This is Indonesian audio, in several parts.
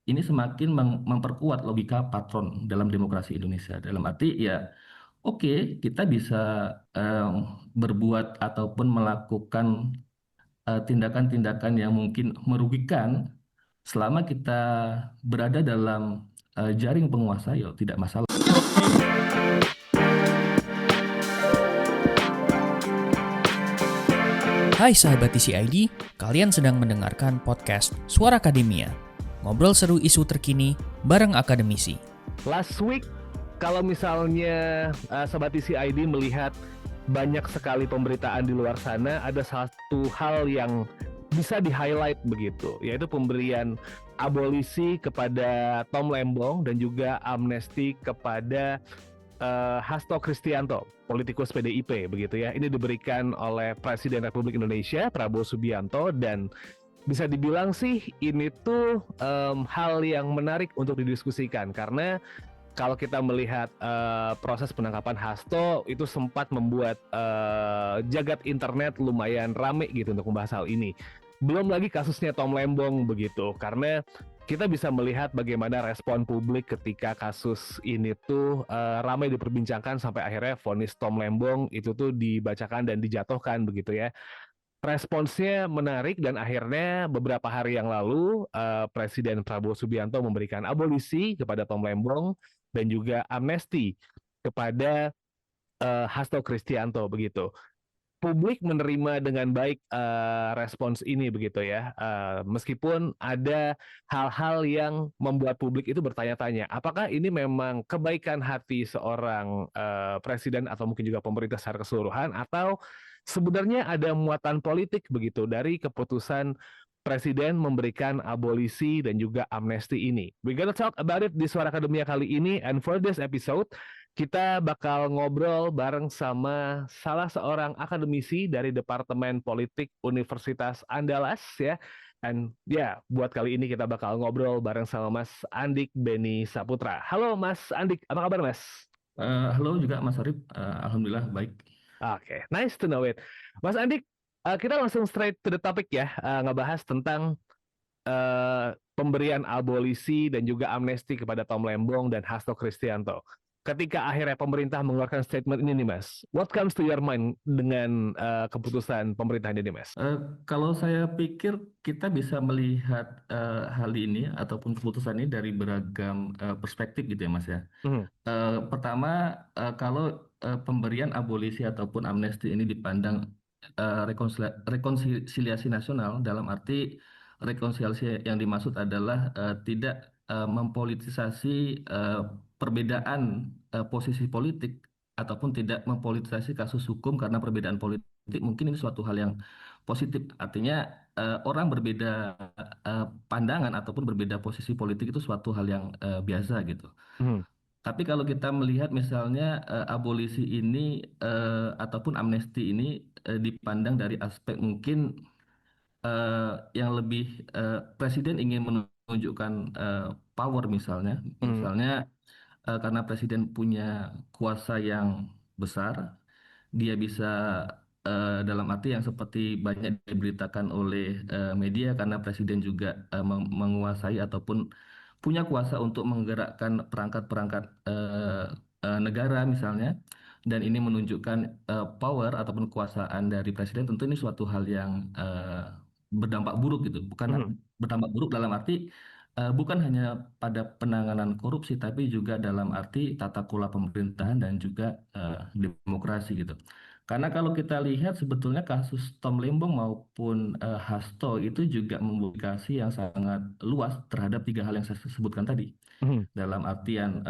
Ini semakin memperkuat logika patron dalam demokrasi Indonesia. Dalam arti ya, oke, kita bisa eh, berbuat ataupun melakukan tindakan-tindakan yang mungkin merugikan selama kita berada dalam jaring penguasa, ya tidak masalah. Hai sahabat TCID, kalian sedang mendengarkan podcast Suara Akademia. Ngobrol seru isu terkini bareng akademisi. Last week, kalau misalnya Sobat TCID melihat banyak sekali pemberitaan di luar sana, ada satu hal yang bisa di-highlight begitu, yaitu pemberian abolisi kepada Tom Lembong dan juga amnesti kepada Hasto Kristianto, politikus PDIP begitu ya. Ini diberikan oleh Presiden Republik Indonesia Prabowo Subianto, dan bisa dibilang sih ini tuh hal yang menarik untuk didiskusikan, karena kalau kita melihat proses penangkapan Hasto itu sempat membuat jagat internet lumayan rame gitu untuk membahas hal ini. Belum lagi kasusnya Tom Lembong begitu, karena kita bisa melihat bagaimana respon publik ketika kasus ini tuh ramai diperbincangkan sampai akhirnya vonis Tom Lembong itu tuh dibacakan dan dijatuhkan begitu ya. Responsnya menarik, dan akhirnya beberapa hari yang lalu Presiden Prabowo Subianto memberikan abolisi kepada Tom Lembong dan juga amnesti kepada Hasto Kristianto begitu. Publik menerima dengan baik respons ini begitu ya. Meskipun ada hal-hal yang membuat publik itu bertanya-tanya, apakah ini memang kebaikan hati seorang presiden atau mungkin juga pemerintah secara keseluruhan, atau sebenarnya ada muatan politik begitu dari keputusan presiden memberikan abolisi dan juga amnesti ini. We're gonna talk about it di Suara Akademia kali ini, and for this episode kita bakal ngobrol bareng sama salah seorang akademisi dari Departemen Politik Universitas Andalas ya. Dan ya, buat kali ini kita bakal ngobrol bareng sama Mas Andik Beni Saputra. Halo Mas Andik, apa kabar Mas? Halo juga Mas Arif, Alhamdulillah baik. Oke, nice to know it. Mas Andik, kita langsung straight to the topic ya, ngebahas tentang pemberian abolisi dan juga amnesti kepada Tom Lembong dan Hasto Kristianto. Ketika akhirnya pemerintah mengeluarkan statement ini nih Mas, what comes to your mind dengan keputusan pemerintahan ini Mas? Eh, Kalau saya pikir kita bisa melihat hal ini ataupun keputusan ini dari beragam perspektif gitu ya Mas ya. Hmm. Pertama, kalau pemberian abolisi ataupun amnesti ini dipandang rekonsiliasi nasional, dalam arti rekonsiliasi yang dimaksud adalah tidak mempolitisasi perbedaan posisi politik ataupun tidak mempolitisasi kasus hukum karena perbedaan politik, mungkin ini suatu hal yang positif. Artinya orang berbeda pandangan ataupun berbeda posisi politik itu suatu hal yang biasa gitu. Hmm. Tapi kalau kita melihat misalnya abolisi ini ataupun amnesti ini dipandang dari aspek mungkin yang lebih presiden ingin menunjukkan power misalnya, Hmm. misalnya karena presiden punya kuasa yang besar, dia bisa dalam arti yang seperti banyak diberitakan oleh media, karena presiden juga menguasai ataupun punya kuasa untuk menggerakkan perangkat-perangkat negara misalnya, dan ini menunjukkan power ataupun kekuasaan dari presiden. Tentu ini suatu hal yang berdampak buruk gitu, bukan Hmm. berdampak buruk dalam arti bukan hanya pada penanganan korupsi, tapi juga dalam arti tata kelola pemerintahan dan juga demokrasi gitu. Karena kalau kita lihat sebetulnya kasus Tom Lembong maupun Hasto itu juga mempublikasi yang sangat luas terhadap tiga hal yang saya sebutkan tadi. Hmm. Dalam artian,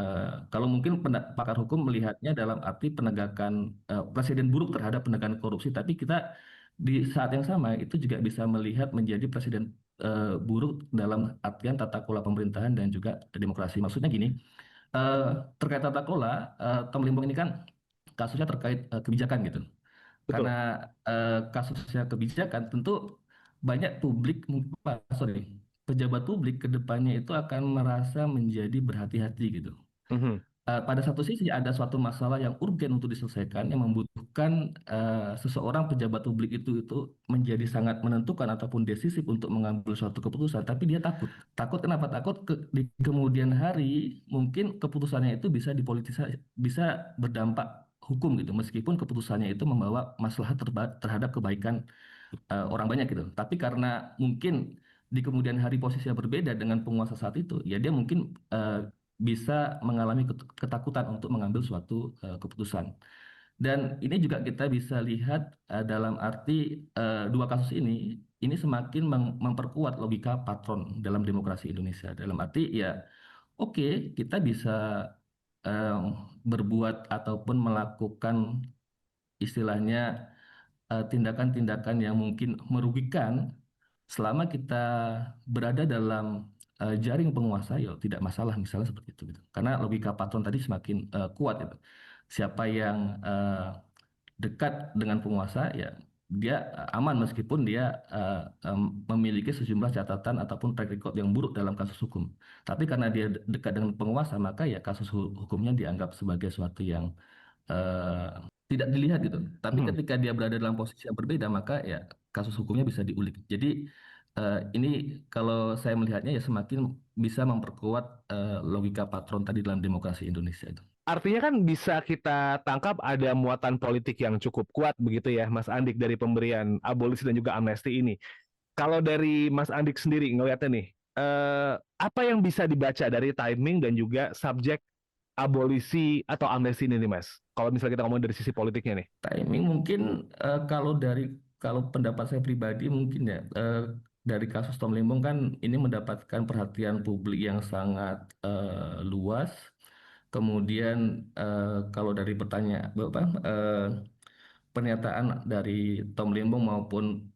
kalau mungkin pakar hukum melihatnya dalam arti penegakan presiden buruk terhadap penegakan korupsi, tapi kita di saat yang sama itu juga bisa melihat menjadi presiden buruk dalam artian tata kelola pemerintahan dan juga demokrasi. Maksudnya gini, eh, terkait tata kelola, Tom Limbong ini kan kasusnya terkait kebijakan gitu. Karena Betul. kasusnya kebijakan, tentu banyak publik, pejabat publik ke depannya itu akan merasa menjadi berhati-hati gitu. Hmm. pada satu sisi ada suatu masalah yang urgen untuk diselesaikan yang membutuhkan seseorang pejabat publik itu menjadi sangat menentukan ataupun decisif untuk mengambil suatu keputusan, tapi dia takut. Takut kenapa? Takut di kemudian hari mungkin keputusannya itu bisa dipolitisasi, bisa berdampak hukum gitu, meskipun keputusannya itu membawa maslahat terhadap kebaikan orang banyak gitu. Tapi karena mungkin di kemudian hari posisinya berbeda dengan penguasa saat itu, ya dia mungkin bisa mengalami ketakutan untuk mengambil suatu keputusan. Dan ini juga kita bisa lihat dalam arti dua kasus ini semakin memperkuat logika patron dalam demokrasi Indonesia. Dalam arti ya, oke, kita bisa eh, berbuat ataupun melakukan istilahnya tindakan-tindakan yang mungkin merugikan selama kita berada dalam jaring penguasa, ya tidak masalah misalnya seperti itu gitu. Karena logika patron tadi semakin kuat itu. Siapa yang dekat dengan penguasa ya dia aman meskipun dia memiliki sejumlah catatan ataupun track record yang buruk dalam kasus hukum. Tapi karena dia dekat dengan penguasa maka ya kasus hukumnya dianggap sebagai suatu yang eh, tidak dilihat gitu. Tapi Hmm. ketika dia berada dalam posisi yang berbeda, maka ya kasus hukumnya bisa diulik. Jadi ini kalau saya melihatnya ya semakin bisa memperkuat logika patron tadi dalam demokrasi Indonesia itu. Artinya kan bisa kita tangkap ada muatan politik yang cukup kuat begitu ya, Mas Andik, dari pemberian abolisi dan juga amnesti ini. Kalau dari Mas Andik sendiri ngelihatnya nih, apa yang bisa dibaca dari timing dan juga subjek abolisi atau amnesti ini nih, Mas? Kalau misalnya kita ngomong dari sisi politiknya nih. Timing mungkin kalau pendapat saya pribadi mungkin ya dari kasus Tom Lembong kan ini mendapatkan perhatian publik yang sangat luas. Kemudian kalau dari pernyataan dari Tom Lembong maupun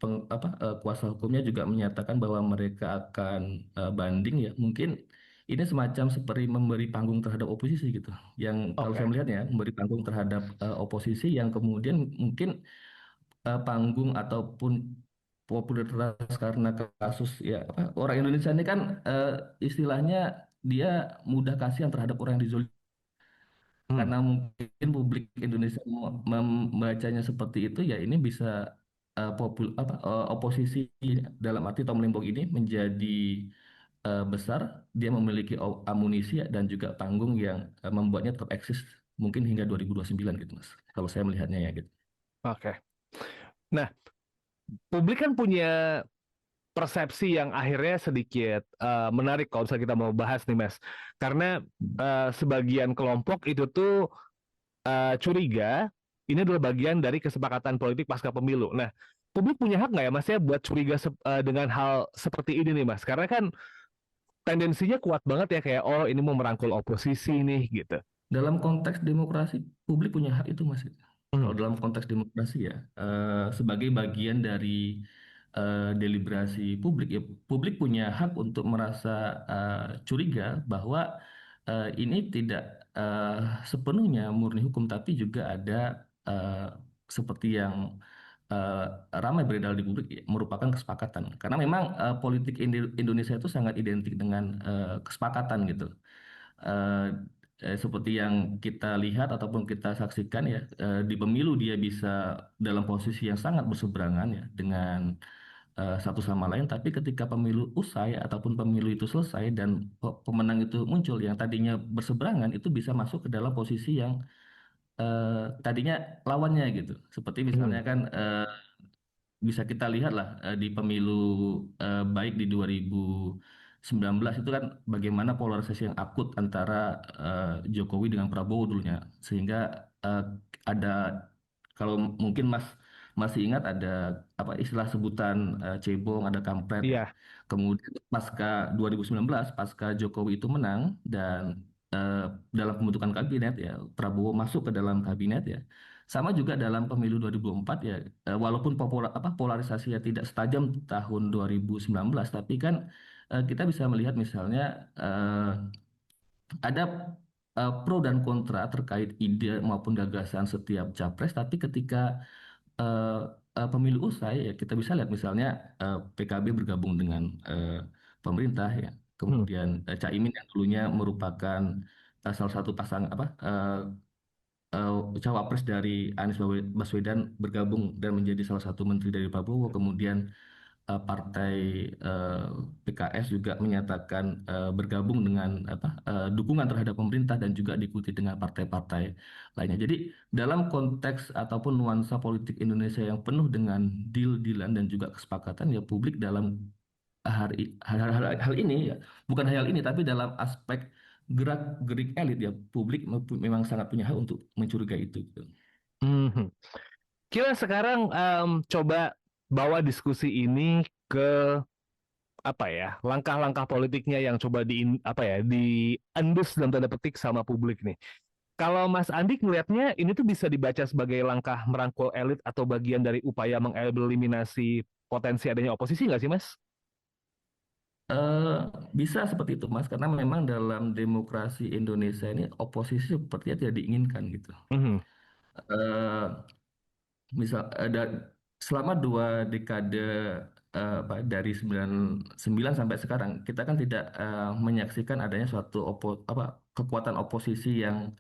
kuasa hukumnya juga menyatakan bahwa mereka akan banding ya. Mungkin ini semacam seperti memberi panggung terhadap oposisi gitu. Yang kalau saya Oke. melihatnya memberi panggung terhadap oposisi yang kemudian mungkin panggung ataupun popularitas karena kasus ya orang Indonesia ini kan istilahnya dia mudah kasihan terhadap orang yang dizolimi Hmm. karena mungkin publik Indonesia membacanya seperti itu ya ini bisa oposisi dalam arti Tom Lembong ini menjadi besar, dia memiliki amunisi dan juga panggung yang membuatnya tetap eksis mungkin hingga 2029 gitu Mas kalau saya melihatnya ya gitu. Oke. Nah, publik kan punya persepsi yang akhirnya sedikit menarik kalau misalnya kita mau bahas nih, Mas. Karena sebagian kelompok itu tuh curiga ini adalah bagian dari kesepakatan politik pasca pemilu. Nah, publik punya hak nggak ya, Mas, ya, buat curiga dengan hal seperti ini nih, Mas? Karena kan tendensinya kuat banget ya, kayak oh ini mau merangkul oposisi nih gitu. Dalam konteks demokrasi, publik punya hak itu, Mas. Hmm. Kalau dalam konteks demokrasi ya, sebagai bagian dari deliberasi publik, ya publik punya hak untuk merasa curiga bahwa ini tidak sepenuhnya murni hukum, tapi juga ada seperti yang eh, ramai beredar di publik, ya, merupakan kesepakatan. Karena memang politik Indonesia itu sangat identik dengan kesepakatan gitu. eh, Seperti yang kita lihat ataupun kita saksikan ya di pemilu dia bisa dalam posisi yang sangat berseberangan ya dengan satu sama lain, tapi ketika pemilu usai ataupun pemilu itu selesai dan pemenang itu muncul yang tadinya berseberangan itu bisa masuk ke dalam posisi yang tadinya lawannya gitu. Seperti Hmm. misalnya kan bisa kita lihat lah di pemilu baik di 2019 itu kan bagaimana polarisasi yang akut antara Jokowi dengan Prabowo dulunya sehingga eh, ada kalau mungkin Mas masih ingat ada apa istilah sebutan cebong ada kampret ya. Iya. Kemudian pasca 2019 pasca Jokowi itu menang dan eh, dalam pembentukan kabinet ya Prabowo masuk ke dalam kabinet ya. Sama juga dalam pemilu 2004 ya, walaupun polarisasinya tidak setajam tahun 2019, tapi kan kita bisa melihat misalnya ada pro dan kontra terkait ide maupun gagasan setiap capres, tapi ketika eh, pemilu usai ya kita bisa lihat misalnya PKB bergabung dengan pemerintah ya, Hmm. kemudian Caimin yang dulunya merupakan salah satu pasang apa cawapres dari Anies Baswedan bergabung dan menjadi salah satu menteri dari Prabowo. Kemudian partai eh, PKS juga menyatakan bergabung dengan dukungan terhadap pemerintah dan juga diikuti dengan partai-partai lainnya. Jadi dalam konteks ataupun nuansa politik Indonesia yang penuh dengan deal-dealan dan juga kesepakatan, ya publik dalam hal ini ya, bukan hal ini tapi dalam aspek gerak-gerik elit, ya publik memang sangat punya hak untuk mencurigai itu gitu. Mhm. Kita sekarang coba bawa diskusi ini ke apa ya, langkah-langkah politiknya yang coba diendus dalam tanda petik sama publik nih. Kalau Mas Andi melihatnya ini tuh bisa dibaca sebagai langkah merangkul elit atau bagian dari upaya mengeliminasi potensi adanya oposisi nggak sih, Mas? Eh, Bisa seperti itu, Mas, karena memang dalam demokrasi Indonesia ini oposisi sepertinya tidak diinginkan gitu. Mhm, Eh, Selama 2 dekade, dari 99 sampai sekarang, kita kan tidak menyaksikan adanya suatu kekuatan oposisi yang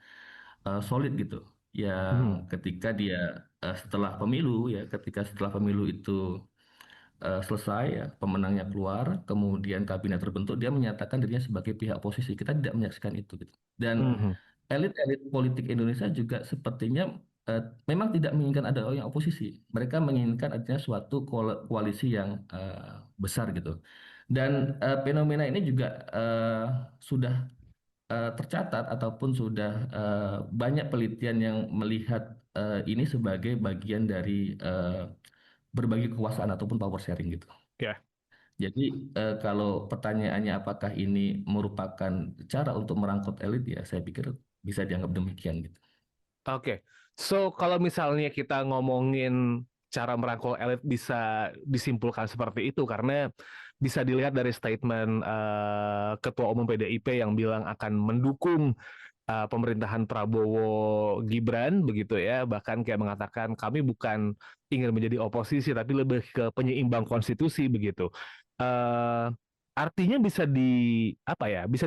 solid gitu, mhm, yang ketika dia setelah pemilu, ya ketika setelah pemilu itu selesai, ya pemenangnya keluar, kemudian kabinet terbentuk, dia menyatakan dirinya sebagai pihak oposisi. Kita tidak menyaksikan itu gitu. Dan mhm. elit-elit politik Indonesia juga sepertinya eh, memang tidak menginginkan ada yang oposisi. Mereka menginginkan adanya suatu koalisi yang besar gitu. Dan fenomena ini juga sudah tercatat ataupun sudah banyak penelitian yang melihat ini sebagai bagian dari berbagi kekuasaan ataupun power sharing gitu. Ya, Jadi kalau pertanyaannya apakah ini merupakan cara untuk merangkul elit, ya saya pikir bisa dianggap demikian gitu. oke. So, kalau misalnya kita ngomongin cara merangkul elit bisa disimpulkan seperti itu karena bisa dilihat dari statement Ketua Umum PDIP yang bilang akan mendukung pemerintahan Prabowo Gibran begitu ya, bahkan kayak mengatakan kami bukan ingin menjadi oposisi tapi lebih ke penyeimbang konstitusi begitu. Eh, Artinya bisa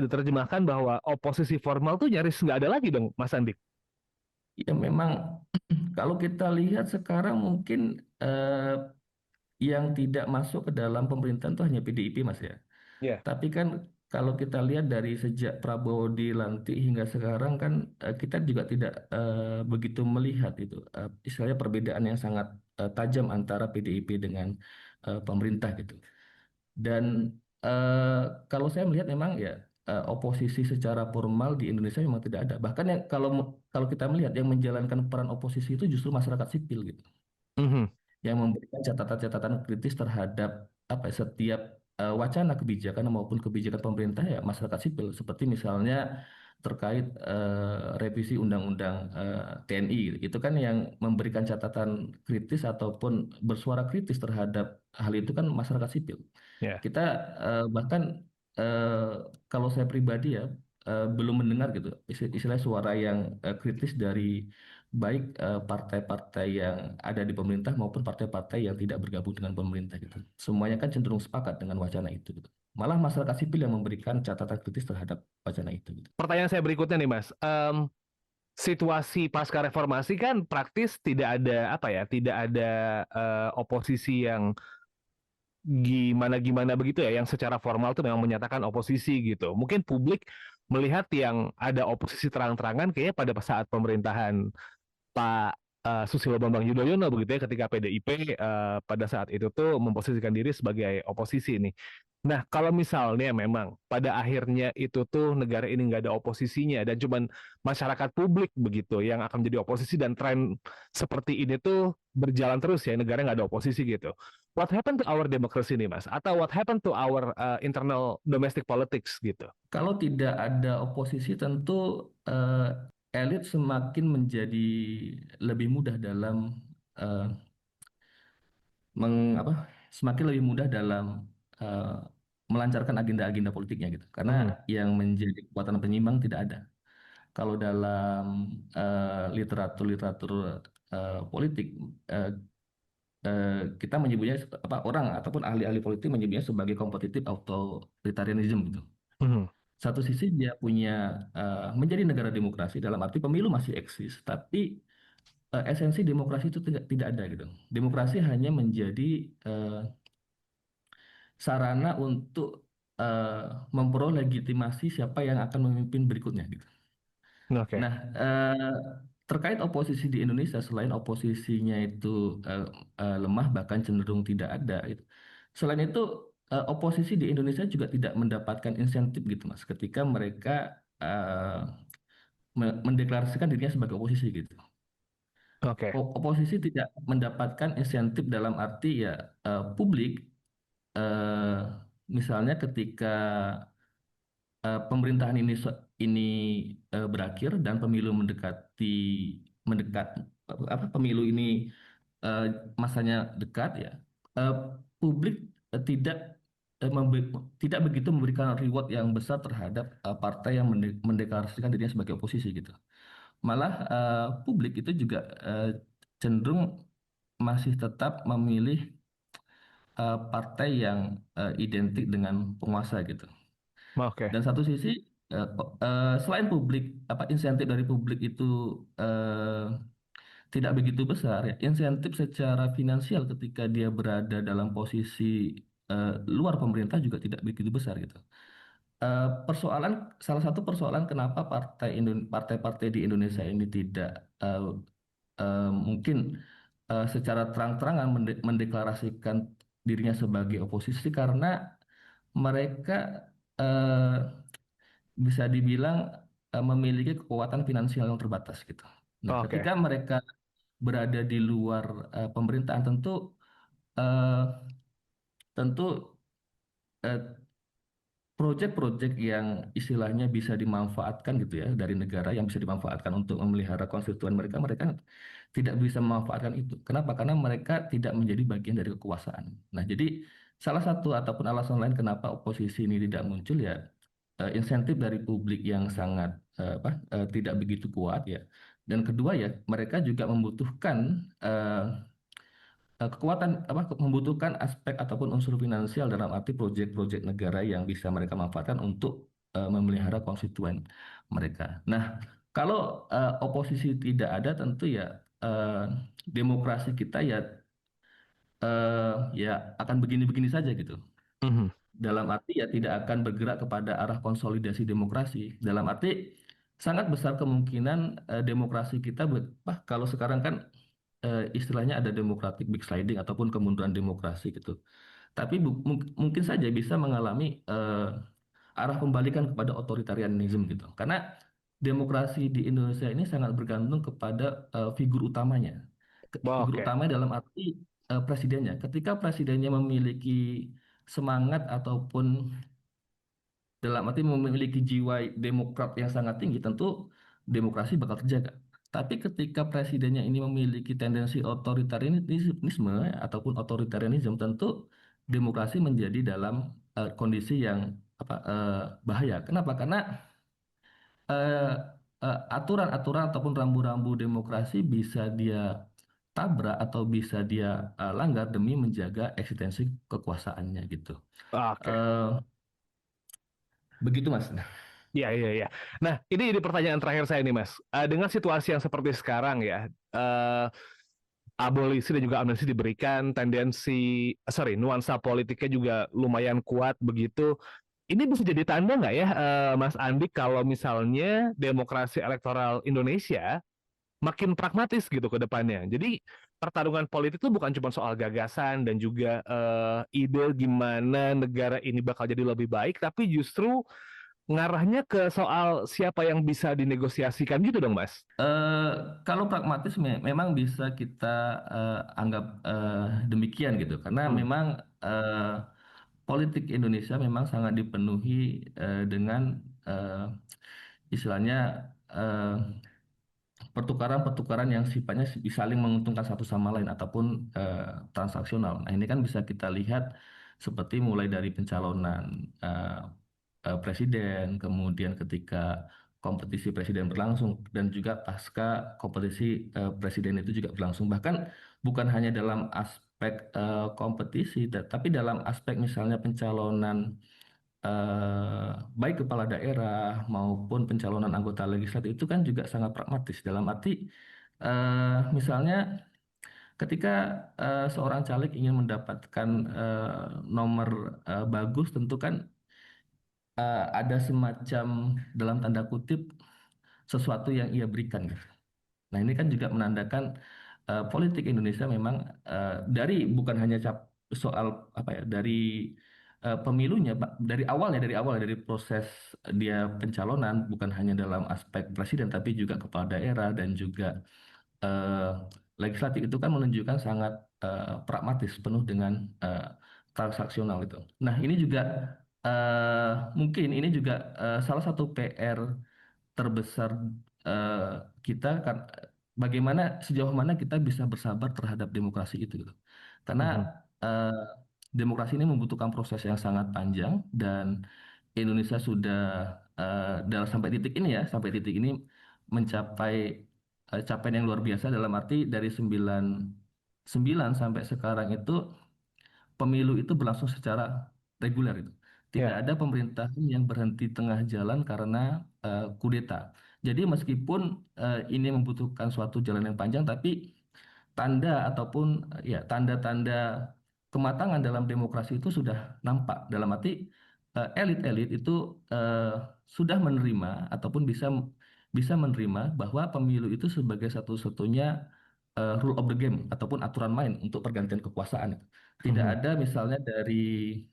diterjemahkan bahwa oposisi formal tuh nyaris nggak ada lagi dong, Mas Andi. Ya memang kalau kita lihat sekarang mungkin yang tidak masuk ke dalam pemerintahan itu hanya PDIP, Mas ya. Ya. Tapi kan kalau kita lihat dari sejak Prabowo dilantik hingga sekarang kan kita juga tidak begitu melihat itu istilahnya perbedaan yang sangat tajam antara PDIP dengan pemerintah gitu. Dan kalau saya melihat memang ya oposisi secara formal di Indonesia memang tidak ada. Bahkan yang kalau kita melihat yang menjalankan peran oposisi itu justru masyarakat sipil gitu, Mhm. yang memberikan catatan-catatan kritis terhadap setiap wacana kebijakan maupun kebijakan pemerintah, ya masyarakat sipil, seperti misalnya terkait revisi undang-undang TNI gitu. Itu kan yang memberikan catatan kritis ataupun bersuara kritis terhadap hal itu kan masyarakat sipil. Ya. Kita bahkan eh, kalau saya pribadi ya belum mendengar gitu istilah suara yang kritis dari baik partai-partai yang ada di pemerintah maupun partai-partai yang tidak bergabung dengan pemerintah gitu. Semuanya kan cenderung sepakat dengan wacana itu gitu. Malah masyarakat sipil yang memberikan catatan kritis terhadap wacana itu gitu. Pertanyaan saya berikutnya nih, Mas. Situasi pasca reformasi kan praktis tidak ada tidak ada oposisi yang gimana-gimana begitu ya, yang secara formal tuh memang menyatakan oposisi gitu. Mungkin publik melihat yang ada oposisi terang-terangan kayaknya pada saat pemerintahan Pak Susilo Bambang Yudhoyono begitu ya, ketika PDIP pada saat itu tuh memposisikan diri sebagai oposisi nih. Nah, kalau misalnya memang pada akhirnya itu tuh negara ini nggak ada oposisinya dan cuman masyarakat publik begitu yang akan menjadi oposisi dan tren seperti ini tuh berjalan terus ya, negara nggak ada oposisi gitu. What happened to our democracy nih, Mas? Atau what happened to our internal domestic politics gitu? Kalau tidak ada oposisi, tentu elit semakin menjadi lebih mudah dalam eh, apa semakin lebih mudah dalam eh, melancarkan agenda-agenda politiknya gitu. Karena Mhm, yang menjadi kekuatan penyimbang tidak ada. Kalau dalam literatur-literatur politik, eh, eh, kita menyebutnya orang ataupun ahli-ahli politik menyebutnya sebagai kompetitif authoritarianism gitu. mhm, Satu sisi dia punya menjadi negara demokrasi dalam arti pemilu masih eksis, tapi esensi demokrasi itu tidak ada gitu. Demokrasi hanya menjadi eh, sarana untuk memperoleh legitimasi siapa yang akan memimpin berikutnya gitu. Oke, Nah, terkait oposisi di Indonesia, selain oposisinya itu eh, lemah bahkan cenderung tidak ada, gitu. Selain itu, oposisi di Indonesia juga tidak mendapatkan insentif gitu, Mas, ketika mereka mendeklarasikan dirinya sebagai oposisi gitu. oke, Oposisi tidak mendapatkan insentif dalam arti ya publik, eh, misalnya ketika pemerintahan ini berakhir dan pemilu mendekat apa pemilu ini eh, masanya dekat ya, eh, publik tidak tidak begitu memberikan reward yang besar terhadap partai yang mendeklarasikan dirinya sebagai oposisi gitu. Malah publik itu juga cenderung masih tetap memilih partai yang identik dengan penguasa gitu. oke, Dan satu sisi selain publik apa insentif dari publik itu eh, tidak begitu besar ya, insentif secara finansial ketika dia berada dalam posisi luar pemerintah juga tidak begitu besar gitu. Persoalan salah satu persoalan kenapa partai-partai di Indonesia ini tidak mungkin secara terang-terangan mendeklarasikan dirinya sebagai oposisi karena mereka eh, bisa dibilang memiliki kekuatan finansial yang terbatas gitu. Nah, oke. ketika mereka berada di luar pemerintahan tentu eh, tentu eh, proyek-proyek yang istilahnya bisa dimanfaatkan gitu ya dari negara yang bisa dimanfaatkan untuk memelihara konstituen mereka, mereka tidak bisa memanfaatkan itu. Kenapa? Karena mereka tidak menjadi bagian dari kekuasaan. Nah, jadi salah satu ataupun alasan lain kenapa oposisi ini tidak muncul ya insentif dari publik yang sangat tidak begitu kuat ya. Dan kedua ya, mereka juga membutuhkan kekuatan apa membutuhkan aspek ataupun unsur finansial dalam arti proyek-proyek negara yang bisa mereka manfaatkan untuk memelihara konstituen mereka. Nah, kalau oposisi tidak ada tentu ya eh, demokrasi kita ya ya akan begini-begini saja gitu. Mhm. Dalam arti ya tidak akan bergerak kepada arah konsolidasi demokrasi. Dalam arti sangat besar kemungkinan demokrasi kita kalau sekarang kan istilahnya ada democratic backsliding ataupun kemunduran demokrasi gitu. Tapi mungkin saja bisa mengalami arah pembalikan kepada otoritarianisme gitu. Karena demokrasi di Indonesia ini sangat bergantung kepada figur utamanya. Figur Oke, utamanya dalam arti presidennya. Ketika presidennya memiliki semangat ataupun dalam arti memiliki jiwa demokrat yang sangat tinggi, tentu demokrasi bakal terjaga. Tapi ketika presidennya ini memiliki tendensi otoritarianisme ataupun otoritarianisme, tentu demokrasi menjadi dalam kondisi yang bahaya. Kenapa? Karena eh, aturan-aturan ataupun rambu-rambu demokrasi bisa dia tabrak atau bisa dia langgar demi menjaga eksistensi kekuasaannya gitu. oke. Eh, begitu Mas. Iya, iya, iya. Nah, ini jadi pertanyaan terakhir saya nih, Mas. Dengan situasi yang seperti sekarang ya, abolisi dan juga amnesti diberikan, nuansa politiknya juga lumayan kuat begitu. Ini bisa jadi tanda nggak ya, Mas Andi, kalau misalnya demokrasi elektoral Indonesia makin pragmatis gitu ke depannya. Jadi pertarungan politik itu bukan cuma soal gagasan dan juga ide gimana negara ini bakal jadi lebih baik, tapi justru ngarahnya ke soal siapa yang bisa dinegosiasikan gitu dong, Mas. Eh, Kalau pragmatis memang bisa kita anggap demikian gitu karena Hmm. memang eh, politik Indonesia memang sangat dipenuhi dengan eh, istilahnya eh, pertukaran-pertukaran yang sifatnya saling menguntungkan satu sama lain ataupun transaksional. Nah, ini kan bisa kita lihat seperti mulai dari pencalonan presiden, kemudian ketika kompetisi presiden berlangsung dan juga pasca kompetisi presiden itu juga berlangsung. Bahkan bukan hanya dalam aspek kompetisi, tapi dalam aspek misalnya pencalonan baik kepala daerah maupun pencalonan anggota legislatif itu kan juga sangat pragmatis dalam arti misalnya ketika seorang caleg ingin mendapatkan nomor bagus tentu kan ada semacam dalam tanda kutip sesuatu yang ia berikan gitu. Nah, ini kan juga menandakan politik Indonesia memang bukan hanya soal apa ya dari pemilunya, Pak, dari proses dia pencalonan bukan hanya dalam aspek presiden tapi juga kepala daerah dan juga eh, legislatif itu kan menunjukkan sangat pragmatis penuh dengan transaksional itu. Nah, ini juga mungkin ini juga salah satu PR terbesar eh, kita kan bagaimana sejauh mana kita bisa bersabar terhadap demokrasi itu gitu. Karena Mhm. eh, demokrasi ini membutuhkan proses yang sangat panjang dan Indonesia sudah dalam sampai titik ini mencapai capaian yang luar biasa dalam arti dari 99 sampai sekarang itu pemilu itu berlangsung secara reguler itu. Tidak Ya. ada pemerintahan yang berhenti tengah jalan karena kudeta. Jadi meskipun ini membutuhkan suatu jalan yang panjang, tapi tanda ataupun ya tanda-tanda kematangan dalam demokrasi itu sudah nampak. Dalam arti elit-elit itu sudah menerima ataupun bisa bisa menerima bahwa pemilu itu sebagai satu-satunya rule of the game ataupun aturan main untuk pergantian kekuasaan. Tidak Mhm. ada misalnya dari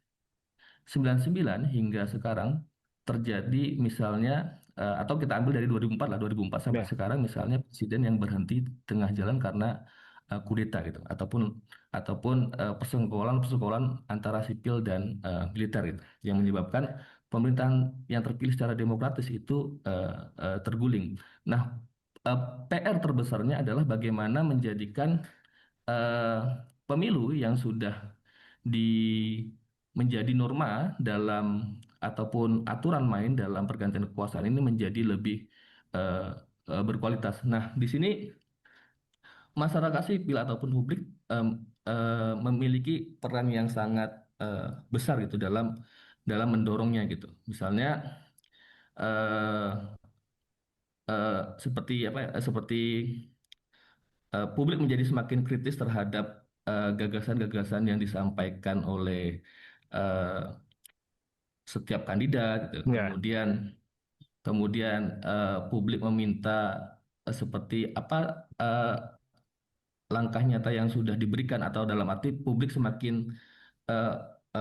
99 hingga sekarang terjadi misalnya atau kita ambil dari 2004 lah 2004 sampai Ya. sekarang misalnya presiden yang berhenti tengah jalan karena kudeta gitu ataupun persekongkolan antara sipil dan militer gitu yang menyebabkan pemerintahan yang terpilih secara demokratis itu terguling. Nah, PR terbesarnya adalah bagaimana menjadikan eh, pemilu yang sudah di menjadi norma dalam ataupun aturan main dalam pergantian kekuasaan ini menjadi lebih eh, berkualitas. Nah, di sini masyarakat sipil ataupun publik memiliki peran yang sangat besar gitu dalam mendorongnya gitu. Misalnya eh, seperti apa ya, seperti publik menjadi semakin kritis terhadap gagasan-gagasan yang disampaikan oleh eh, setiap kandidat gitu. Ya. Kemudian publik meminta seperti apa langkah nyata yang sudah diberikan atau dalam arti publik semakin eh,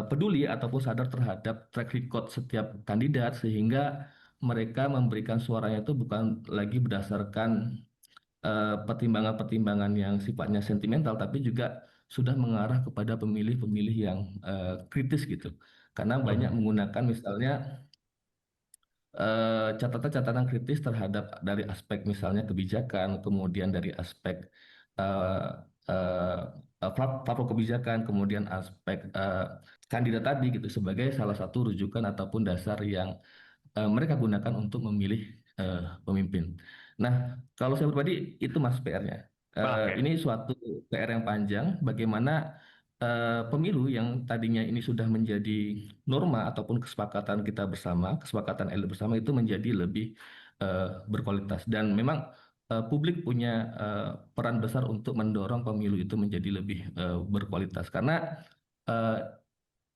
peduli ataupun sadar terhadap track record setiap kandidat sehingga mereka memberikan suaranya itu bukan lagi berdasarkan pertimbangan-pertimbangan yang sifatnya sentimental, tapi juga sudah mengarah kepada pemilih-pemilih yang kritis gitu. Karena banyak Mhm. menggunakan misalnya catatan-catatan kritis terhadap dari aspek misalnya kebijakan, kemudian dari aspek eh, eh, platform kebijakan, kemudian aspek kandidat tadi gitu sebagai salah satu rujukan ataupun dasar yang mereka gunakan untuk memilih pemimpin. Nah, kalau saya pribadi itu mas PR-nya. Oke. Ini suatu PR yang panjang, bagaimana pemilu yang tadinya ini sudah menjadi norma ataupun kesepakatan kita bersama, kesepakatan elit bersama itu menjadi lebih berkualitas. Dan memang publik punya peran besar untuk mendorong pemilu itu menjadi lebih berkualitas. Karena eh,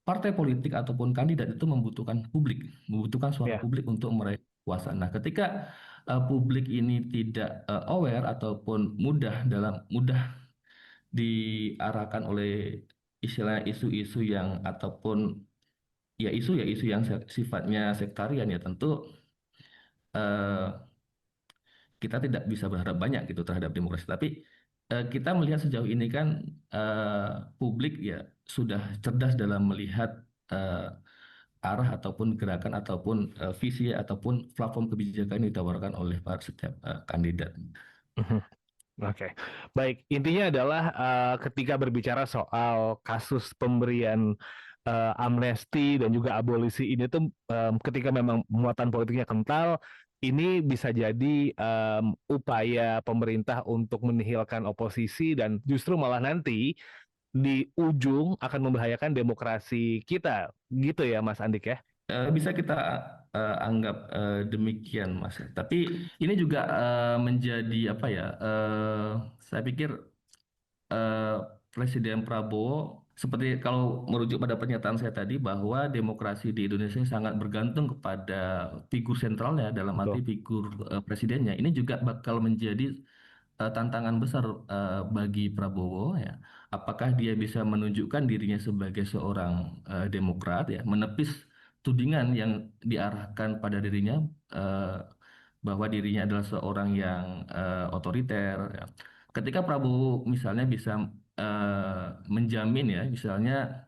partai politik ataupun kandidat itu membutuhkan suara Ya. publik untuk meraih kekuasaan. Nah, ketika publik ini tidak aware ataupun mudah diarahkan oleh istilah isu-isu yang ataupun ya isu yang sifatnya sektarian ya tentu eh, kita tidak bisa berharap banyak gitu terhadap demokrasi. Tapi kita melihat sejauh ini kan publik ya sudah cerdas dalam melihat eh, arah ataupun gerakan ataupun visi ataupun platform kebijakan yang ditawarkan oleh para setiap kandidat. Mhm. Oke, baik. Intinya adalah ketika berbicara soal kasus pemberian amnesti dan juga abolisi ini tuh ketika memang muatan politiknya kental, ini bisa jadi upaya pemerintah untuk menihilkan oposisi dan justru malah nanti di ujung akan membahayakan demokrasi kita, gitu ya, Mas Andik ya? Bisa kita anggap demikian, Mas. Tapi ini juga menjadi apa ya? Saya pikir eh, Presiden Prabowo seperti kalau merujuk pada pernyataan saya tadi bahwa demokrasi di Indonesia sangat bergantung kepada figur sentralnya dalam arti Betul. figur presidennya. Ini juga bakal menjadi tantangan besar bagi Prabowo ya. Apakah dia bisa menunjukkan dirinya sebagai seorang demokrat ya, menepis tudingan yang diarahkan pada dirinya eh, bahwa dirinya adalah seorang yang otoriter ya. Ketika Prabowo misalnya bisa menjamin ya, misalnya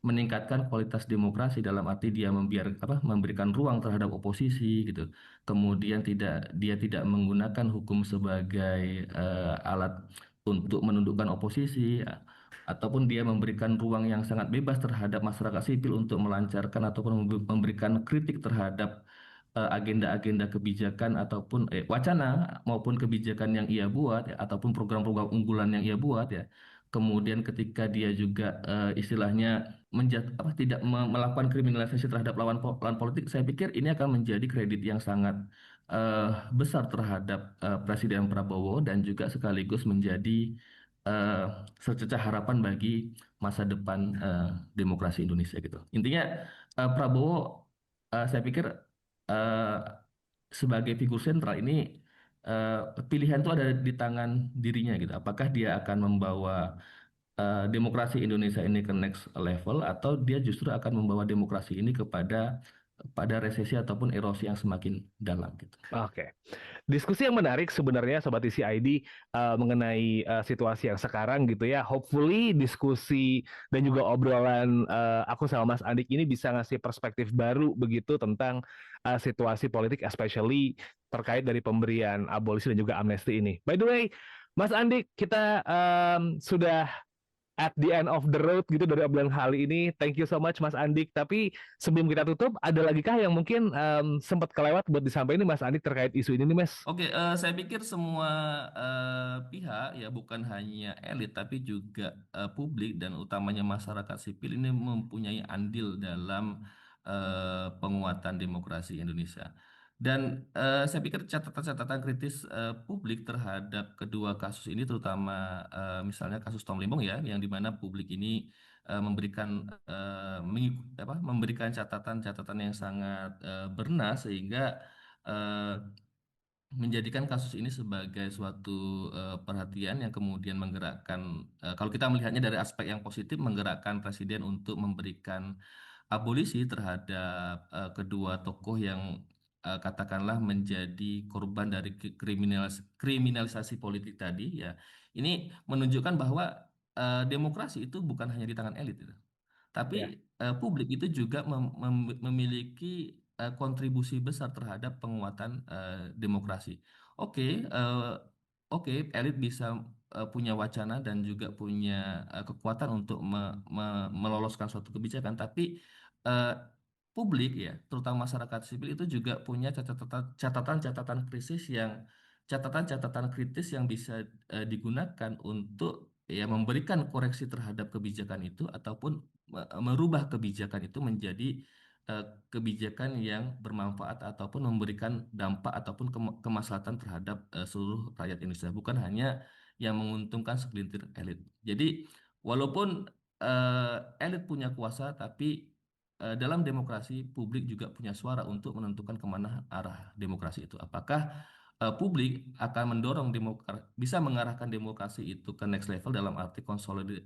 meningkatkan kualitas demokrasi dalam arti dia memberikan ruang terhadap oposisi gitu. Kemudian dia tidak menggunakan hukum sebagai alat untuk menundukkan oposisi ya. Ataupun dia memberikan ruang yang sangat bebas terhadap masyarakat sipil untuk melancarkan ataupun memberikan kritik terhadap agenda-agenda kebijakan ataupun wacana maupun kebijakan yang ia buat ya, ataupun program-program unggulan yang ia buat ya. Kemudian ketika dia juga istilahnya tidak melakukan kriminalisasi terhadap lawan politik, saya pikir ini akan menjadi kredit yang sangat besar terhadap Presiden Prabowo dan juga sekaligus menjadi eh, secercah harapan bagi masa depan demokrasi Indonesia gitu. Intinya Prabowo saya pikir eh, sebagai figur sentral ini pilihan itu ada di tangan dirinya gitu. Apakah dia akan membawa demokrasi Indonesia ini ke next level atau dia justru akan membawa demokrasi ini pada resesi ataupun erosi yang semakin dalam gitu. Oke. Diskusi yang menarik sebenarnya Sobat Isi ID mengenai situasi yang sekarang gitu ya. Hopefully diskusi dan juga obrolan aku sama Mas Andik ini bisa ngasih perspektif baru begitu tentang situasi politik, especially terkait dari pemberian abolisi dan juga amnesti ini. By the way, Mas Andik, kita sudah at the end of the road gitu dari obrolan kali ini. Thank you so much Mas Andik. Tapi sebelum kita tutup, ada lagi kah yang mungkin sempat kelewat buat disampaikan nih Mas Andik terkait isu ini nih Mas? Oke, saya pikir semua pihak ya bukan hanya elit tapi juga publik dan utamanya masyarakat sipil ini mempunyai andil dalam penguatan demokrasi Indonesia. Dan saya pikir catatan-catatan kritis publik terhadap kedua kasus ini, terutama misalnya kasus Tom Limbong ya, yang dimana publik ini memberikan catatan-catatan yang sangat bernas sehingga eh, menjadikan kasus ini sebagai suatu perhatian yang kemudian menggerakkan, kalau kita melihatnya dari aspek yang positif, menggerakkan presiden untuk memberikan abolisi terhadap kedua tokoh yang katakanlah menjadi korban dari kriminalisasi politik tadi ya. Ini menunjukkan bahwa demokrasi itu bukan hanya di tangan elit gitu. Tapi Ya. publik itu juga memiliki kontribusi besar terhadap penguatan demokrasi. Oke, elit bisa punya wacana dan juga punya kekuatan untuk meloloskan suatu kebijakan, tapi eh, publik ya, terutama masyarakat sipil itu juga punya catatan-catatan kritis yang bisa digunakan untuk ya memberikan koreksi terhadap kebijakan itu ataupun merubah kebijakan itu menjadi kebijakan yang bermanfaat ataupun memberikan dampak ataupun kemaslahatan terhadap seluruh rakyat Indonesia, bukan hanya yang menguntungkan segelintir elit. Jadi walaupun elit punya kuasa, tapi dalam demokrasi publik juga punya suara untuk menentukan kemana arah demokrasi itu. Apakah publik akan mendorong bisa mengarahkan demokrasi itu ke next level dalam arti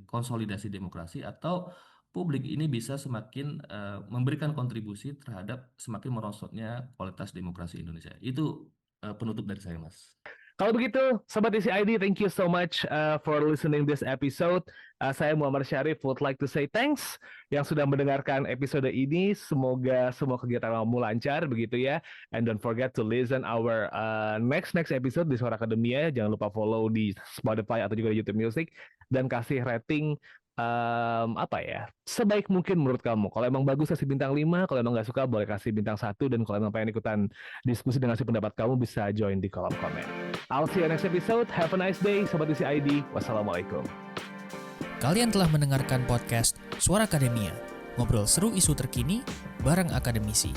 konsolidasi demokrasi, atau publik ini bisa semakin memberikan kontribusi terhadap semakin merosotnya kualitas demokrasi Indonesia. Itu penutup dari saya, Mas. Kalau begitu, Sobat Isi ID, thank you so much for listening this episode. Saya Muhammad Syarif would like to say thanks yang sudah mendengarkan episode ini. Semoga semua kegiatan kamu lancar begitu ya. And don't forget to listen our next episode di Suara Akademia. Jangan lupa follow di Spotify atau juga di YouTube Music dan kasih rating apa ya, sebaik mungkin menurut kamu. Kalau emang bagus kasih bintang 5, kalau emang nggak suka boleh kasih bintang 1, dan kalau emang pengen ikutan diskusi dan ngasih pendapat kamu bisa join di kolom komen. I'll see you next episode. Have a nice day, Sobat Isi ID. Wassalamualaikum. Kalian telah mendengarkan podcast Suara Akademia, ngobrol seru isu terkini bareng akademisi.